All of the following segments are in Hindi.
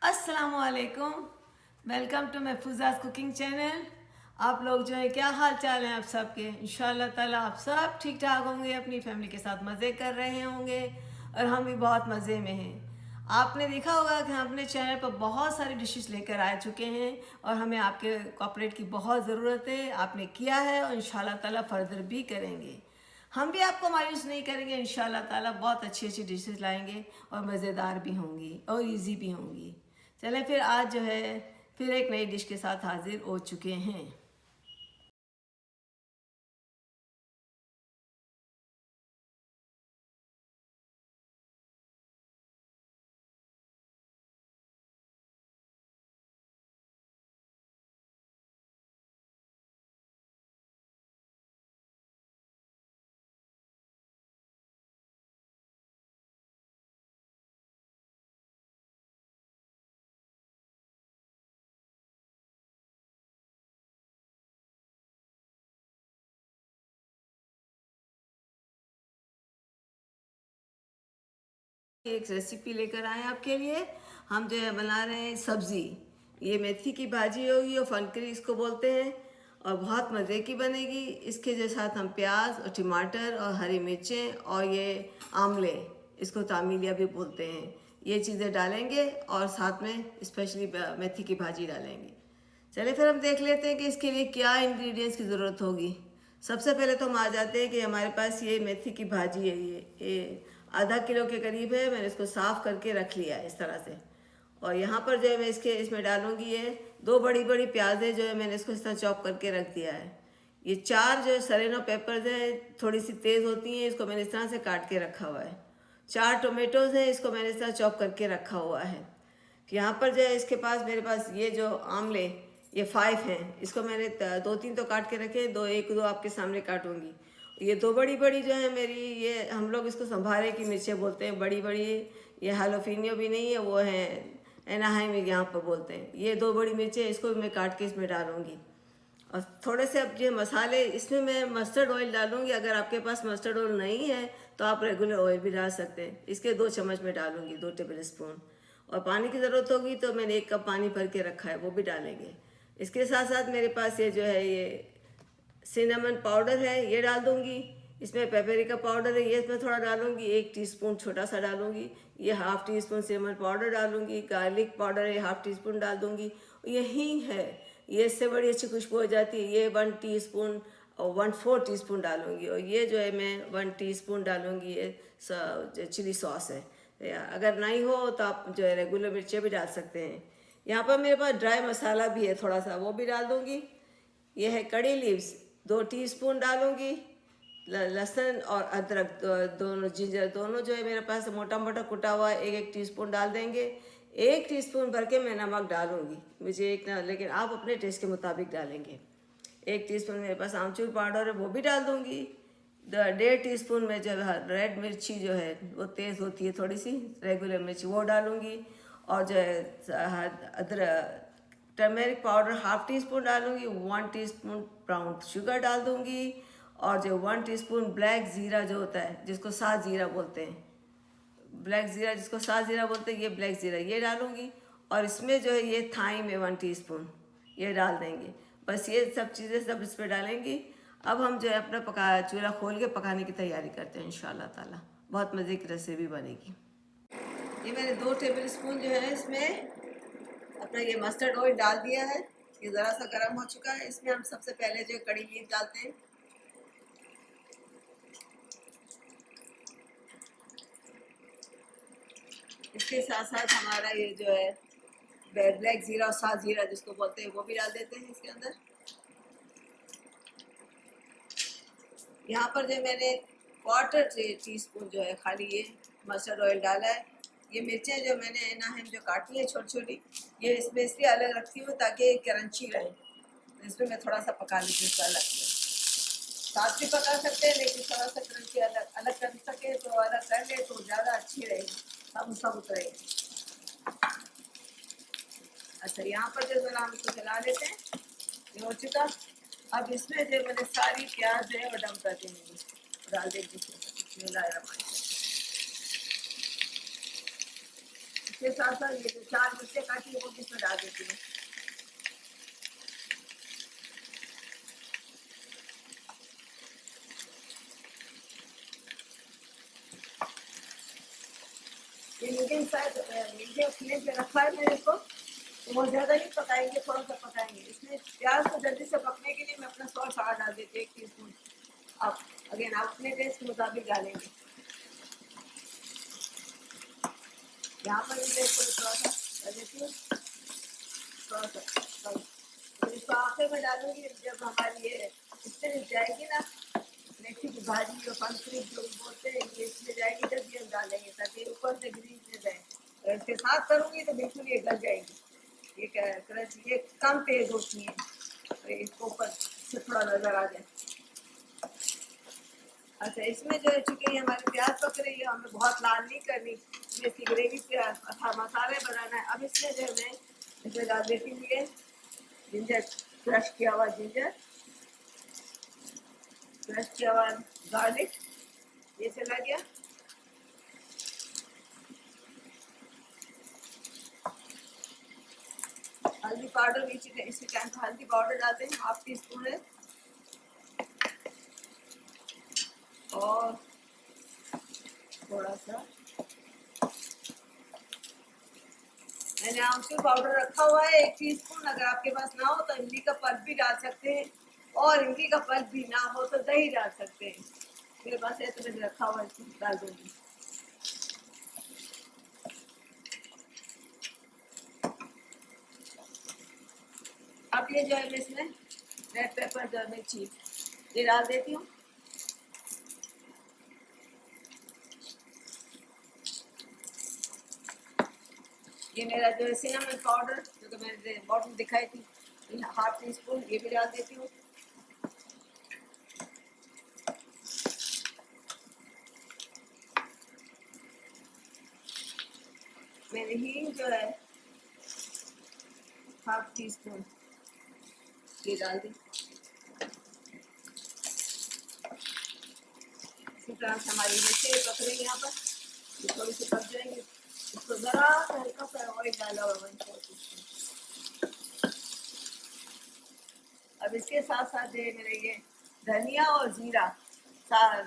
अस्सलामुअलैकुम। Welcome to Mahfuza's cooking channel. आप लोग जो है क्या हाल चाल हैं आप सबके। इंशाल्लाह ताला आप सब ठीक ठाक होंगे, अपनी फैमिली के साथ मज़े कर रहे होंगे और हम भी बहुत मज़े में हैं। आपने देखा होगा कि हम अपने चैनल पर बहुत सारी डिशेस लेकर आ चुके हैं और हमें आपके कोऑपरेट की बहुत ज़रूरत है। आपने किया है और इंशाल्लाह ताला फर्दर भी करेंगे। हम भी आपको मायूस नहीं करेंगे। इंशाल्लाह ताला बहुत अच्छी अच्छी डिशेस लाएंगे और मज़ेदार भी होंगी और इजी भी होंगी। चलें फिर आज जो है फिर एक नई डिश के साथ हाजिर हो चुके हैं। एक रेसिपी लेकर आए आपके लिए। हम जो है बना रहे हैं सब्ज़ी। ये मेथी की भाजी होगी और फनकरी इसको बोलते हैं और बहुत मज़े की बनेगी। इसके जो साथ हम प्याज और टमाटर और हरी मिर्चें और ये आमले, इसको तामीलिया भी बोलते हैं, ये चीज़ें डालेंगे और साथ में स्पेशली मेथी की भाजी डालेंगे। चलिए फिर हम देख लेते हैं कि इसके लिए क्या इंग्रेडिएंट्स की ज़रूरत होगी। सबसे पहले तो हम आ जाते हैं कि हमारे पास ये मेथी की भाजी है। ये आधा किलो के करीब है। मैंने इसको साफ़ करके रख लिया है इस तरह से। और यहाँ पर जो है मैं इसमें डालूंगी ये दो बड़ी बड़ी प्याज़ें जो है मैंने इसको इस तरह चॉप करके रख दिया है। ये चार जो है सरेनो पेपर्स हैं, थोड़ी सी तेज़ होती हैं, इसको मैंने इस तरह से काट के रखा हुआ है। चार टोमेटोज़ हैं, इसको मैंने इस तरह चॉप करके रखा हुआ है। यहाँ पर जो है इसके पास मेरे पास ये जो आमले, ये 5 हैं, इसको मैंने दो तीन तो काट के रखे, एक दो आपके सामने काटूंगी। ये दो बड़ी बड़ी जो है मेरी, ये हम लोग इसको संभारे की मिर्चें बोलते हैं, बड़ी बड़ी। ये हालोफिनियो भी नहीं है, वो है एनाहाइम यहाँ पर बोलते हैं। ये दो बड़ी मिर्चें, इसको भी मैं काट के इसमें डालूंगी। और थोड़े से अब ये मसाले, इसमें मैं मस्टर्ड ऑयल डालूंगी। अगर आपके पास मस्टर्ड ऑयल नहीं है तो आप रेगुलर ऑयल भी डाल सकते हैं। इसके 2 चम्मच में डालूंगी, 2 टेबल स्पून। और पानी की ज़रूरत होगी तो मैंने 1 कप पानी भर के रखा है, वो भी डालेंगे। इसके साथ साथ मेरे पास ये जो है ये सिनेमन पाउडर है, ये डाल दूंगी। इसमें पेपरिका पाउडर है, ये इसमें थोड़ा डालूंगी, 1 टीस्पून छोटा सा डालूंगी। ये half tea spoon cinnamon powder डालूंगी। गार्लिक पाउडर है, हाफ़ टी स्पून डाल दूंगी। यही है, ये इससे बड़ी अच्छी खुशबू हो जाती है। ये 1 टीस्पून और 1/4 टीस्पून डालूंगी। और ये जो है मैं 1 टीस्पून डालूंगी, ये चिली सॉस है। अगर नहीं हो तो आप जो है रेगुलर मिर्चें भी डाल सकते हैं। यहाँ पर मेरे पास ड्राई मसाला भी है थोड़ा सा, वो भी डाल दूंगी। ये है कड़ी लीव्स, 2 टीस्पून डालूंगी। लहसुन और अदरक दोनों, जिंजर दोनों जो है मेरे पास मोटा मोटा कुटा हुआ, 1 टीस्पून डाल देंगे। 1 टीस्पून भर के मैं नमक डालूंगी, मुझे एक ना, लेकिन आप अपने टेस्ट के मुताबिक डालेंगे। 1 टीस्पून मेरे पास आमचूर पाउडर है, वो भी डाल दूंगी। 1.5 टीस्पून में जो है रेड मिर्ची जो है वो तेज़ होती है थोड़ी सी, रेगुलर मिर्ची, वो डालूंगी। और जो है अदरक turmeric powder half tea spoon डालूंगी। 1 टीस्पून ब्राउन शुगर डाल दूंगी। और जो 1 टीस्पून ब्लैक ज़ीरा जो होता है, जिसको सात ज़ीरा बोलते हैं, ब्लैक ज़ीरा जिसको सात ज़ीरा बोलते हैं, ये ब्लैक ज़ीरा ये डालूंगी। और इसमें जो है ये थाइम है 1 टीस्पून, ये डाल देंगे। बस ये सब चीज़ें सब इस पर डालेंगी। अब हम जो है अपना चूल्हा खोल के पकाने की तैयारी करते हैं। इंशाल्लाह ताला बहुत मज़े की रेसिपी बनेगी। ये मैंने 2 टेबल स्पून जो है इसमें अपना ये मस्टर्ड ऑयल डाल दिया है। ये ज़रा सा गर्म हो चुका है। इसमें हम सबसे पहले जो कड़ी लीफ डालते हैं। इसके साथ साथ हमारा ये जो है ब्लैक ज़ीरा और सात ज़ीरा जिसको बोलते हैं, वो भी डाल देते हैं इसके अंदर। यहाँ पर जो मैंने 1/4 टीस्पून जो है खाली ये मस्टर्ड ऑयल डाला है। ये मिर्चें जो मैंने ना है जो काटी है छोटी छोटी, ये इसमें इसलिए अलग रखती हूँ ताकि क्रंची रहे। इसमें मैं थोड़ा सा पका लेती हूँ अलग से। साथ भी पका सकते हैं, लेकिन थोड़ा सा क्रंची अलग अलग कर सके तो अलग कर ले तो ज़्यादा अच्छी रहेगी, सब उतरेगी। अच्छा, यहाँ पर जो ज़रा हम इसको चला लेते हैं, ये हो चुका। अब इसमें जो मैंने सारी प्याज है और डम कर देंगे, डाल देंगे इसके साथ साथ ये जो 4 मिर्चें काटी हटा देती हूँ। ये मीडियम साइज मीडियम फ्लेम पे रखा है मैंने इसको, तो बहुत ज़्यादा नहीं पकाएंगे, थोड़ा सा पकाएंगे। इसमें प्याज को जल्दी से पकने के लिए मैं अपना सॉस डाल देती हूँ 1 टीस्पून। आप अगेन आप अपने टेस्ट के मुताबिक डालेंगे। यहाँ पर मैं इसको थोड़ा सा डाल देती हूँ, थोड़ा सा। तो इसको आखिर में डालूंगी जब हमारी ये इसमें जाएगी ना, मेथी की भाजी और पंखुड़ी जो बोलते हैं, ये इसमें जाएगी तब ये हम डालेंगे, ताकि ऊपर से ग्रीन में जाए। अगर इसके साथ करूँगी तो बिल्कुल ये गल जाएगी। ये क्रंच ये कम तेज होती है, तो इसको ऊपर से थोड़ा नज़र आ जाए। अच्छा, इसमें जो है चूँकि हमारी प्याज पक रही है, हमें बहुत लाल नहीं करनी, इसकी ग्रेवी पे मसाले बनाना है। अब इसमें जो है मैं इसमें डाल देती हूँ ये जिंजर, क्रश किया हुआ जिंजर, क्रश किया हुआ गार्लिक, ये चला गया। हल्दी पाउडर भी इसी टाइम पर हल्दी पाउडर डालते हैं, 1/2 टीस्पून है। और थोड़ा सा मैंने आमचूर पाउडर रखा हुआ है 1 टीस्पून। अगर आपके पास ना हो तो इमली का पल्प भी डाल सकते हैं, और इमली का पल्प भी ना हो तो दही डाल सकते हैं। मेरे पास है तो मैंने रखा हुआ है, डाल दूंगी। अब ये जो है मैं इसमें रेड पेपर जो है मिर्ची ये डाल देती हूँ। ये मेरा जो है सिनेमन पाउडर जो कि मैंने बॉटल दिखाई थी, 1/2 टीस्पून, ये भी डाल देती हूँ। मैंने हींग जो है 1/2 टीस्पून ये डाल दी। इसी तरह से हमारी मिर्चें पक रही है यहाँ पर, ये थोड़ी सी पक जाएंगी। इसको ज़रा हल्का सा ऑयल डाला हुआ 1/4 टीस्पून। अब इसके साथ साथ ये मेरे ये धनिया और जीरा,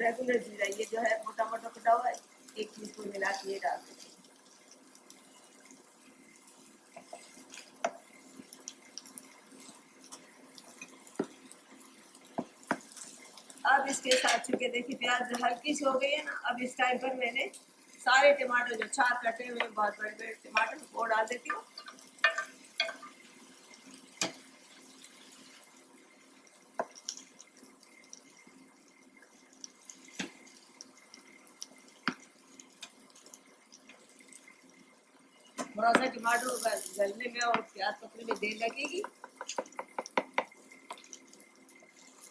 रेगुलर जीरा, ये जो है मोटा मोटा कटा हुआ है, 1 टीस्पून मिला के ये डाल देती हूँ। अब इसके साथ चूँकि देखिए प्याज हल्की सी हो गई है ना, अब इस टाइम पर मैंने सारे टमाटर जो 4 कटे हुए बहुत बड़े बड़े टमाटर वो डाल देती हूँ। थोड़ा सा टमाटर गलने में और प्याज पकने में देर लगेगी।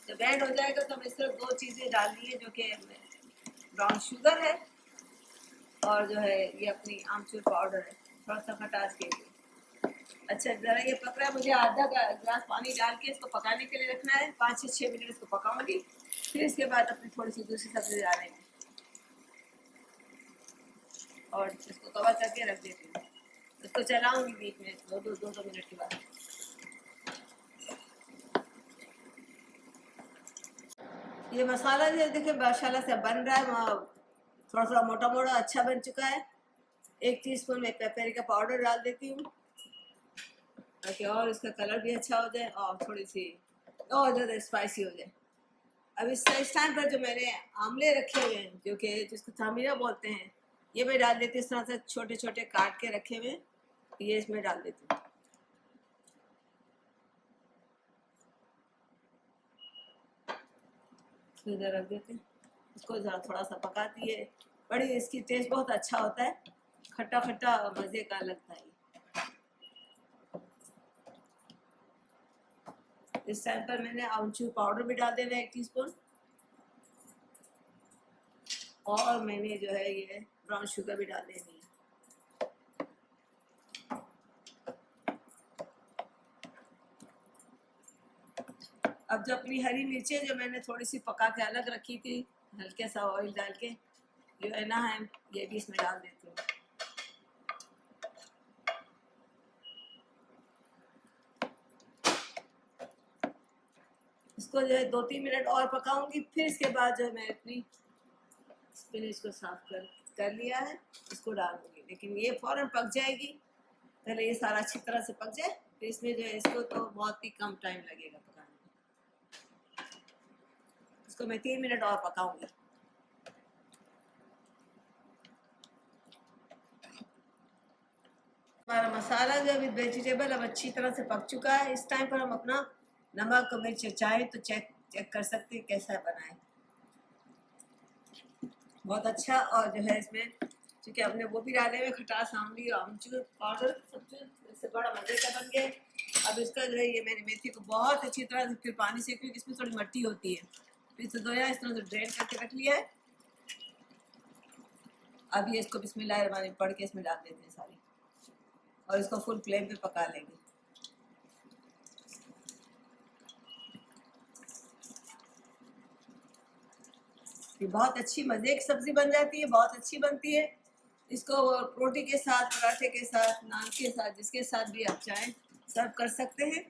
जब ऐड हो जाएगा तो हमें सिर्फ 2 चीज़ें डालनी है, जो कि ब्राउन शुगर है और जो है ये अपनी आमचूर पाउडर है, थोड़ा सा खटास के लिए। अच्छा, ज़रा ये पक रहा है, मुझे आधा गिलास पानी डाल के इसको पकाने के लिए रखना है। 5 से 6 मिनट इसको पकाऊंगी, फिर इसके बाद अपनी थोड़ी सी दूसरी सब्जी डालेंगे और इसको कवर करके रख देती हूँ। इसको चलाऊंगी बीच में 2 मिनट के बाद। ये मसाला जो देखिए माशाल्लाह से बन रहा है, थोड़ा थोड़ा मोटा मोटा अच्छा बन चुका है। 1 टीस्पून में पेपरिका पाउडर डाल देती हूँ, ताकि और इसका कलर भी अच्छा हो जाए और थोड़ी सी और ज़्यादा स्पाइसी हो जाए। अब इस टाइम पर जो मैंने आमले रखे हुए हैं, जो कि जिसको तामीरा बोलते हैं, ये मैं डाल देती हूँ। इस तरह से छोटे छोटे काट के रखे हुए, ये इसमें डाल देती हूँ। इधर रख देते हैं, इसको ज़रा थोड़ा सा पकाती है। बड़ी इसकी टेस्ट बहुत अच्छा होता है, खट्टा खट्टा मज़े का लगता है। इस टाइम पर मैंने आमचूर पाउडर भी डाल देना 1 टीस्पून, और मैंने जो है ये ब्राउन शुगर भी डाल देनी है। अब जो अपनी हरी मिर्चें जो मैंने थोड़ी सी पका के अलग रखी थी, हल्के सा ऑयल डाल के, जो है ना है, ये भी इसमें डाल देती हूँ। इसको जो है 2-3 मिनट और पकाऊंगी। फिर इसके बाद जो है मैं अपनी स्पिनच को साफ कर लिया है, इसको डालूंगी। लेकिन ये फ़ौरन पक जाएगी, पहले ये सारा अच्छी तरह से पक जाए, फिर इसमें जो है इसको तो बहुत ही कम टाइम लगेगा पकाने में। इसको मैं 3 मिनट और पकाऊंगी। हमारा मसाला जो है वेजिटेबल अब अच्छी तरह से पक चुका है। इस टाइम पर हम अपना नमक और मिर्च चाहे तो चेक कर सकते हैं कैसा बनाए। बहुत अच्छा। और जो है इसमें क्योंकि हमने वो भी डाले हुए खटास, आमली और आमचूर पाउडर, सब चीज़ इससे बड़ा मज़े का बन गया। अब इसका जो है ये मैंने मेथी को बहुत अच्छी तरह से फिर पानी से, क्योंकि इसमें थोड़ी मट्टी होती है, फिर से धोया, इस तरह से ड्रेन करके रख लिया है। अब ये इसको बिस्मिल्लाहिर्रहमानिर्रहीम पढ़ के इसमें डाल देते हैं सारी, और इसको फुल फ्लेम पे पका लेंगे। ये बहुत अच्छी मज़े की सब्ज़ी बन जाती है, बहुत अच्छी बनती है। इसको रोटी के साथ, पराठे के साथ, नान के साथ, जिसके साथ भी आप चाहें सर्व कर सकते हैं।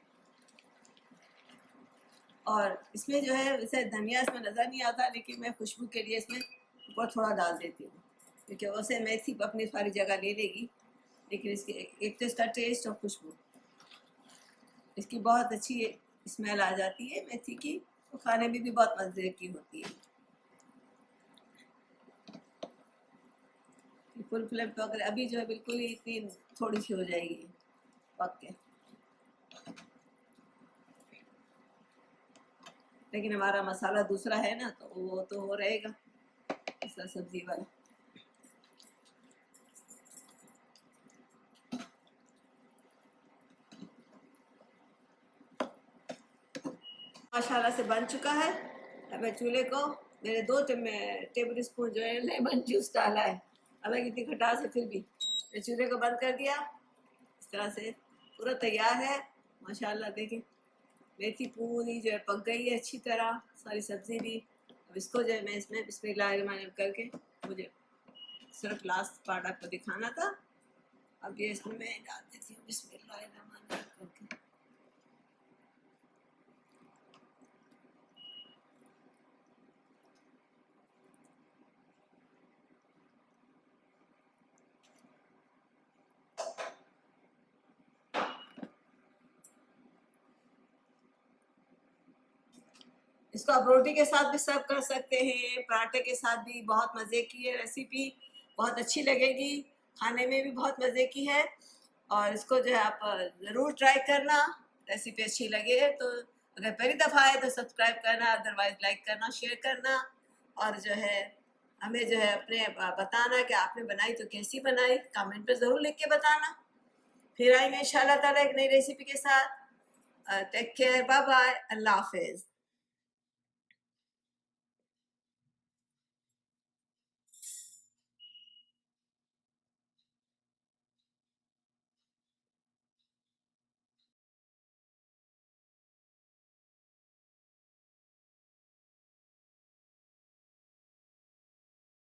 और इसमें जो है वैसे धनिया इसमें नज़र नहीं आता, लेकिन मैं खुशबू के लिए इसमें ऊपर थोड़ा डाल देती हूँ, क्योंकि वैसे मेथी अपनी सारी जगह ले लेगी, लेकिन इसके एक तो इसका टेस्ट और खुशबू, इसकी बहुत अच्छी स्मेल आ जाती है मेथी की, तो खाने में भी बहुत मज़े की होती है। फुल फ्लेम पे अगर अभी जो है बिल्कुल ही इतनी थोड़ी सी हो जाएगी पक के, लेकिन हमारा मसाला दूसरा है ना, तो वो तो हो रहेगा दूसरा सब्जी वाला। माशाल्लाह से बन चुका है। अब मैं चूल्हे को, मैंने 2 टेबल स्पून जो है लेमन जूस डाला है, हालांकि इतनी खटास है फिर भी मैं चूल्हे को बंद कर दिया। इस तरह से पूरा तैयार है माशाल्लाह। देखिए मेथी पूरी जो है पक गई है अच्छी तरह, सारी सब्ज़ी भी। अब इसको जो है मैं इसमें बिस्मिल्लाहिर्रहमानिर्रहीम करके, मुझे सिर्फ लास्ट पार्ट आपको दिखाना था, अब ये इसमें मैं डाल देती हूँ बिस्मिल्लाहिर्रहमानिर्रहीम करके। इसको आप रोटी के साथ भी सर्व कर सकते हैं, पराठे के साथ भी। बहुत मज़े की है रेसिपी, बहुत अच्छी लगेगी, खाने में भी बहुत मज़े की है। और इसको जो है आप ज़रूर ट्राई करना। रेसिपी अच्छी लगे तो अगर पहली दफ़ा आए तो सब्सक्राइब करना, अदरवाइज़ लाइक करना, शेयर करना। और जो है हमें जो है अपने बताना कि आपने बनाई तो कैसी बनाई, कमेंट पे ज़रूर लिख के बताना। फिर आएंगे इंशाल्लाह ताला एक नई रेसिपी के साथ। टेक केयर, बाय बाय, अल्लाह हाफिज़।